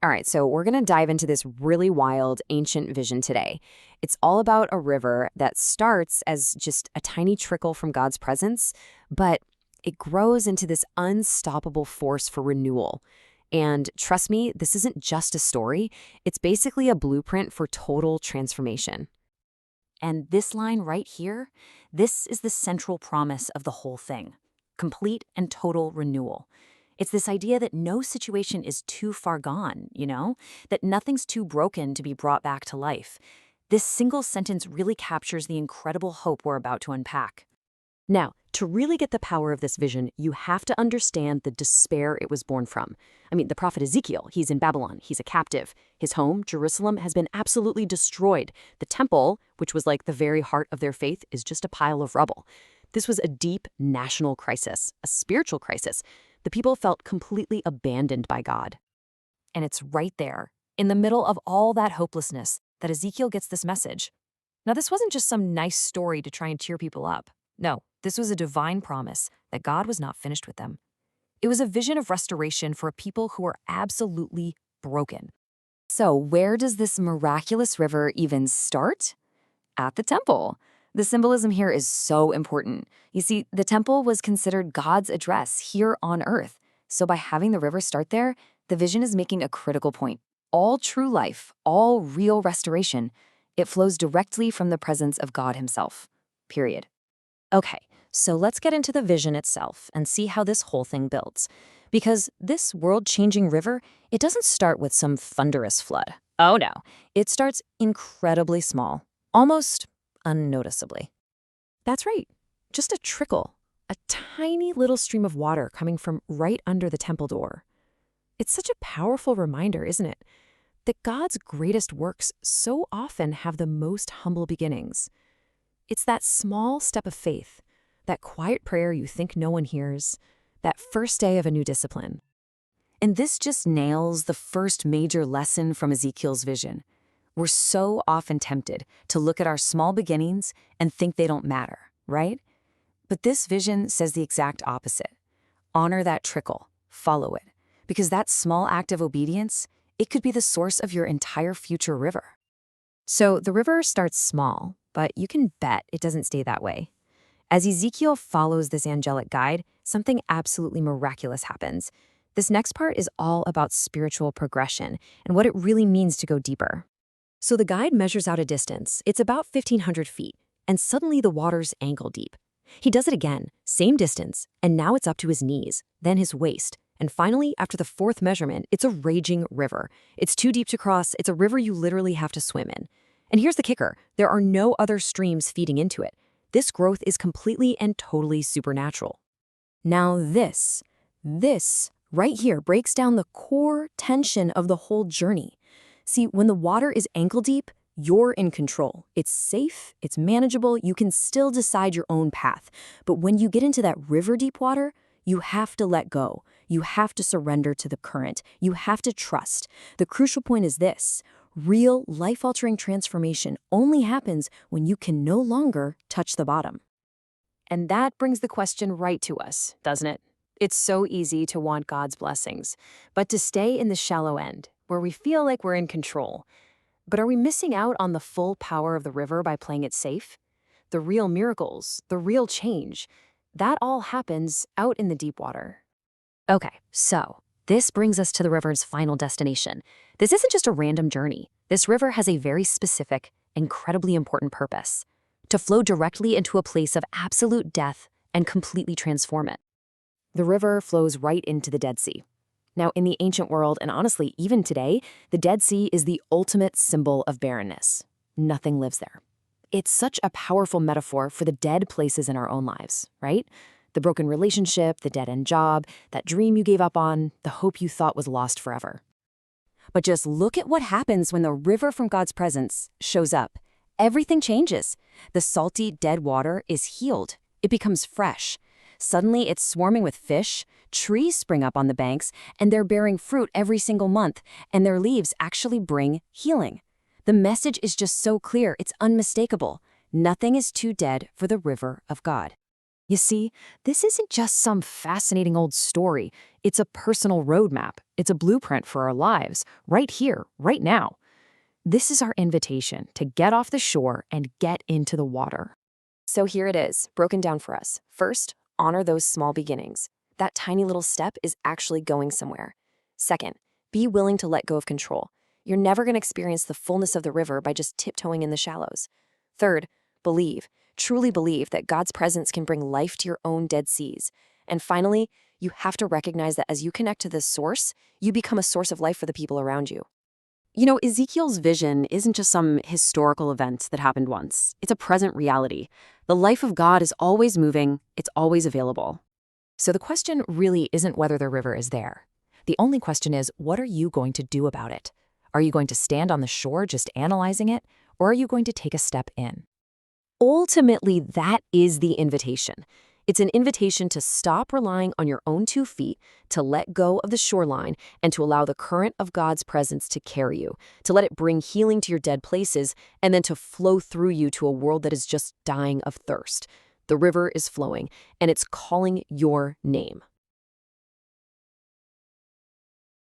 All right, so we're going to dive into this really wild ancient vision today. It's all about a river that starts as just a tiny trickle from God's presence, but it grows into this unstoppable force for renewal. And trust me, this isn't just a story, it's basically a blueprint for total transformation. And this line right here, this is the central promise of the whole thing: complete and total renewal. It's this idea that no situation is too far gone, that nothing's too broken to be brought back to life. This single sentence really captures the incredible hope we're about to unpack. Now, to really get the power of this vision, you have to understand the despair it was born from. I mean, the prophet Ezekiel, he's in Babylon, he's a captive. His home, Jerusalem, has been absolutely destroyed. The temple, which was like the very heart of their faith, is just a pile of rubble. This was a deep national crisis, a spiritual crisis. The people felt completely abandoned by God. And it's right there, in the middle of all that hopelessness, that Ezekiel gets this message. Now, this wasn't just some nice story to try and cheer people up. No, this was a divine promise that God was not finished with them. It was a vision of restoration for a people who were absolutely broken. So where does this miraculous river even start? At the temple. The symbolism here is so important. You see, the temple was considered God's address here on earth. So by having the river start there, the vision is making a critical point. All true life, all real restoration, it flows directly from the presence of God himself. Period. Okay, so let's get into the vision itself and see how this whole thing builds. Because this world-changing river, it doesn't start with some thunderous flood. Oh no, it starts incredibly small, almost unnoticeably. That's right. Just a trickle, a tiny little stream of water coming from right under the temple door. It's such a powerful reminder, isn't it, that God's greatest works so often have the most humble beginnings. It's that small step of faith, that quiet prayer you think no one hears, that first day of a new discipline. And this just nails the first major lesson from Ezekiel's vision. We're so often tempted to look at our small beginnings and think they don't matter, right? But this vision says the exact opposite. Honor that trickle, follow it, because that small act of obedience, it could be the source of your entire future river. So the river starts small, but you can bet it doesn't stay that way. As Ezekiel follows this angelic guide, something absolutely miraculous happens. This next part is all about spiritual progression and what it really means to go deeper. So the guide measures out a distance. It's about 1,500 feet, and suddenly the water's ankle deep. He does it again, same distance, and now it's up to his knees, then his waist. And finally, after the fourth measurement, it's a raging river. It's too deep to cross. It's a river you literally have to swim in. And here's the kicker. There are no other streams feeding into it. This growth is completely and totally supernatural. Now this right here breaks down the core tension of the whole journey. See, when the water is ankle deep, you're in control. It's safe, it's manageable, you can still decide your own path. But when you get into that river deep water, you have to let go. You have to surrender to the current. You have to trust. The crucial point is this: real, life-altering transformation only happens when you can no longer touch the bottom. And that brings the question right to us, doesn't it? It's so easy to want God's blessings, but to stay in the shallow end, where we feel like we're in control. But are we missing out on the full power of the river by playing it safe? The real miracles, the real change, that all happens out in the deep water. Okay, so this brings us to the river's final destination. This isn't just a random journey. This river has a very specific, incredibly important purpose: to flow directly into a place of absolute death and completely transform it. The river flows right into the Dead Sea. Now, in the ancient world, and honestly, even today, the Dead Sea is the ultimate symbol of barrenness. Nothing lives there. It's such a powerful metaphor for the dead places in our own lives, right? The broken relationship, the dead-end job, that dream you gave up on, the hope you thought was lost forever. But just look at what happens when the river from God's presence shows up. Everything changes. The salty, dead water is healed. It becomes fresh. Suddenly, it's swarming with fish, trees spring up on the banks, and they're bearing fruit every single month, and their leaves actually bring healing. The message is just so clear, it's unmistakable. Nothing is too dead for the river of God. You see, this isn't just some fascinating old story. It's a personal roadmap. It's a blueprint for our lives, right here, right now. This is our invitation to get off the shore and get into the water. So here it is, broken down for us. First, honor those small beginnings. That tiny little step is actually going somewhere. Second, be willing to let go of control. You're never going to experience the fullness of the river by just tiptoeing in the shallows. Third, believe, truly believe that God's presence can bring life to your own dead seas. And finally, you have to recognize that as you connect to this source, you become a source of life for the people around you. You know, Ezekiel's vision isn't just some historical event that happened once. It's a present reality. The life of God is always moving, it's always available. So the question really isn't whether the river is there. The only question is, what are you going to do about it? Are you going to stand on the shore just analyzing it, or are you going to take a step in? Ultimately, that is the invitation. It's an invitation to stop relying on your own 2 feet, to let go of the shoreline, and to allow the current of God's presence to carry you, to let it bring healing to your dead places, and then to flow through you to a world that is just dying of thirst. The river is flowing, and it's calling your name.